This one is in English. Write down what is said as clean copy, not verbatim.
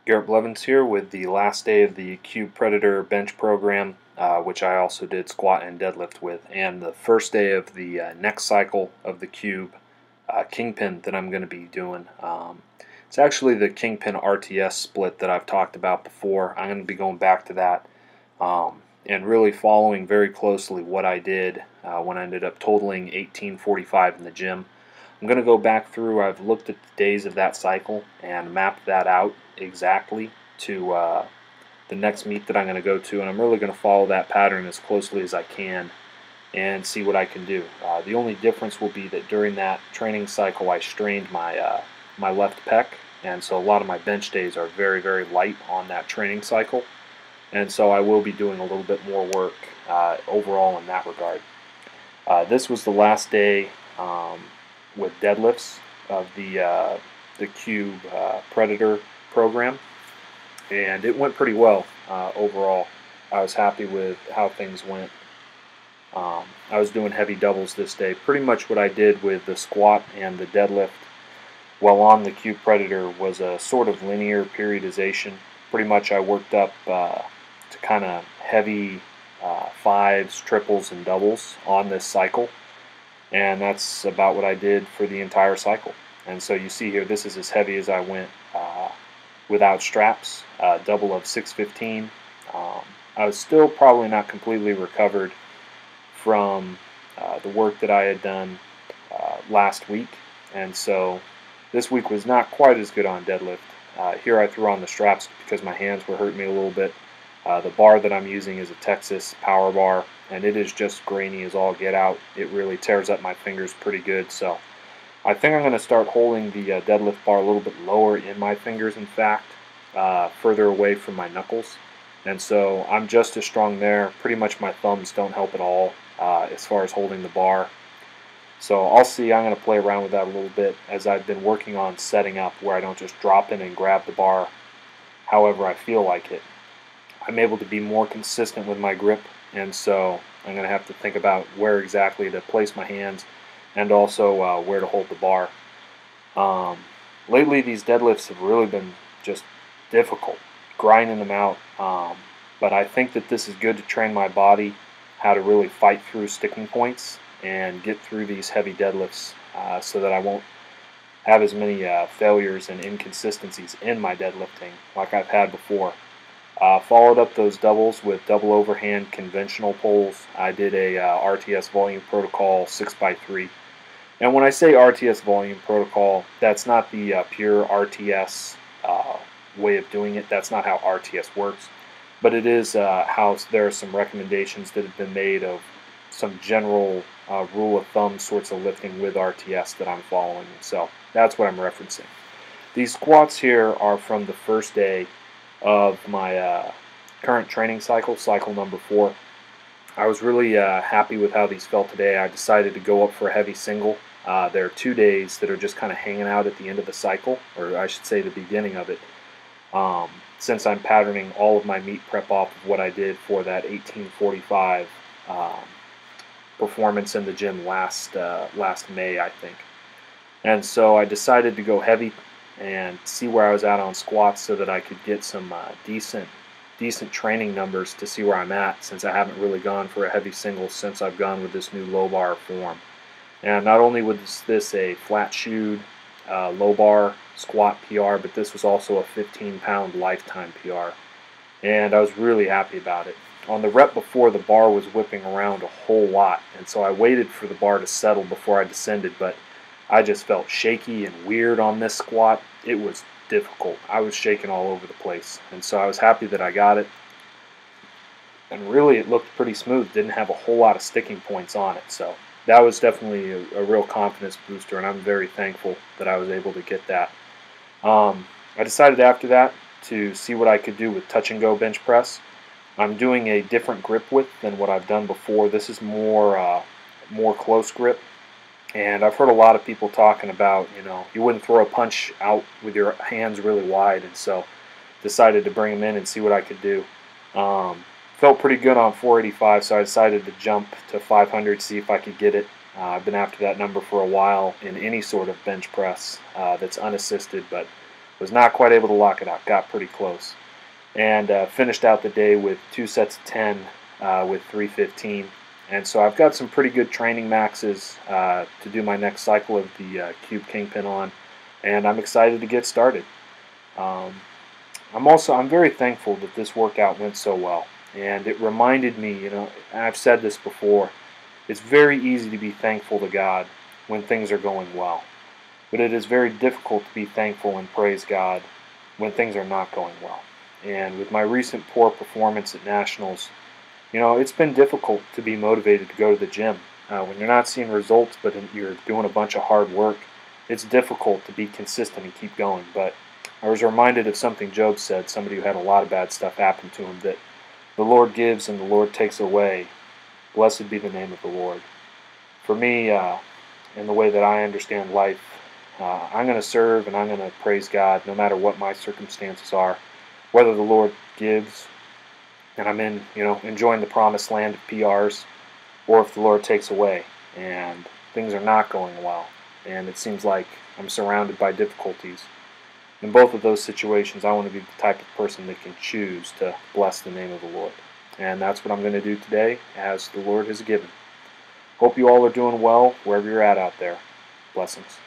Garrett Blevins here with the last day of the Cube Predator bench program, which I also did squat and deadlift with, and the first day of the next cycle of the Cube Kingpin that I'm going to be doing. It's actually the Kingpin RTS split that I've talked about before. I'm going to be going back to that and really following very closely what I did when I ended up totaling 1845 in the gym. I'm going to go back through. I've looked at the days of that cycle and mapped that out exactly to the next meet that I'm going to go to, and I'm really going to follow that pattern as closely as I can and see what I can do. The only difference will be that during that training cycle I strained my my left pec, and so a lot of my bench days are very, very light on that training cycle, and so I will be doing a little bit more work overall in that regard. This was the last day with deadlifts of the Cube Predator program, and it went pretty well overall. I was happy with how things went. I was doing heavy doubles this day. Pretty much what I did with the squat and the deadlift while on the Cube Predator was a sort of linear periodization. Pretty much I worked up to kind of heavy fives, triples, and doubles on this cycle, and that's about what I did for the entire cycle. And so you see here, this is as heavy as I went without straps, double of 615. I was still probably not completely recovered from the work that I had done last week, and so this week was not quite as good on deadlift. Here I threw on the straps because my hands were hurting me a little bit. The bar that I'm using is a Texas power bar, and it is just grainy as all get out. It really tears up my fingers pretty good, so I think I'm going to start holding the deadlift bar a little bit lower in my fingers, in fact, further away from my knuckles. And so I'm just as strong there. Pretty much my thumbs don't help at all as far as holding the bar. So I'll see. I'm going to play around with that a little bit as I've been working on setting up where I don't just drop in and grab the bar however I feel like it. I'm able to be more consistent with my grip, and so I'm going to have to think about where exactly to place my hands and also where to hold the bar. Lately these deadlifts have really been just difficult, grinding them out, but I think that this is good to train my body how to really fight through sticking points and get through these heavy deadlifts so that I won't have as many failures and inconsistencies in my deadlifting like I've had before. Followed up those doubles with double overhand conventional pulls. I did a RTS volume protocol 6x3. And when I say RTS volume protocol, that's not the pure RTS way of doing it. That's not how RTS works. But it is how there are some recommendations that have been made of some general rule of thumb sorts of lifting with RTS that I'm following. So that's what I'm referencing. These squats here are from the first day of my current training cycle, cycle number 4. I was really happy with how these felt today. I decided to go up for a heavy single. There are 2 days that are just kind of hanging out at the end of the cycle, or I should say the beginning of it, since I'm patterning all of my meet prep off of what I did for that 1845 performance in the gym last May, I think. And so I decided to go heavy and see where I was at on squats so that I could get some decent training numbers to see where I'm at, since I haven't really gone for a heavy single since I've gone with this new low bar form. And not only was this a flat shoed low bar squat PR, but this was also a 15-pound lifetime PR, and I was really happy about it. On the rep before, the bar was whipping around a whole lot, and so I waited for the bar to settle before I descended, but I just felt shaky and weird on this squat. It was difficult. I was shaking all over the place, and so I was happy that I got it. And really, it looked pretty smooth. Didn't have a whole lot of sticking points on it, so that was definitely a real confidence booster, and I'm very thankful that I was able to get that. I decided after that to see what I could do with touch and go bench press. I'm doing a different grip width than what I've done before. This is more close grip. And I've heard a lot of people talking about, you wouldn't throw a punch out with your hands really wide, and so decided to bring them in and see what I could do. Felt pretty good on 485, so I decided to jump to 500, see if I could get it. I've been after that number for a while in any sort of bench press that's unassisted, but Was not quite able to lock it out. Got pretty close. And finished out the day with 2 sets of 10 with 315. And so I've got some pretty good training maxes to do my next cycle of the Cube Kingpin on, and I'm excited to get started. I'm very thankful that this workout went so well, and it reminded me, I've said this before, it's very easy to be thankful to God when things are going well, but it is very difficult to be thankful and praise God when things are not going well. And with my recent poor performance at Nationals, it's been difficult to be motivated to go to the gym. When you're not seeing results, but you're doing a bunch of hard work, it's difficult to be consistent and keep going. But I was reminded of something Job said, somebody who had a lot of bad stuff happen to him, that the Lord gives and the Lord takes away. Blessed be the name of the Lord. For me, in the way that I understand life, I'm going to serve and I'm going to praise God no matter what my circumstances are, whether the Lord gives and I'm enjoying the promised land of PRs, or if the Lord takes away and things are not going well and it seems like I'm surrounded by difficulties. In both of those situations, I want to be the type of person that can choose to bless the name of the Lord. And that's what I'm going to do today, as the Lord has given. Hope you all are doing well wherever you're at out there. Blessings.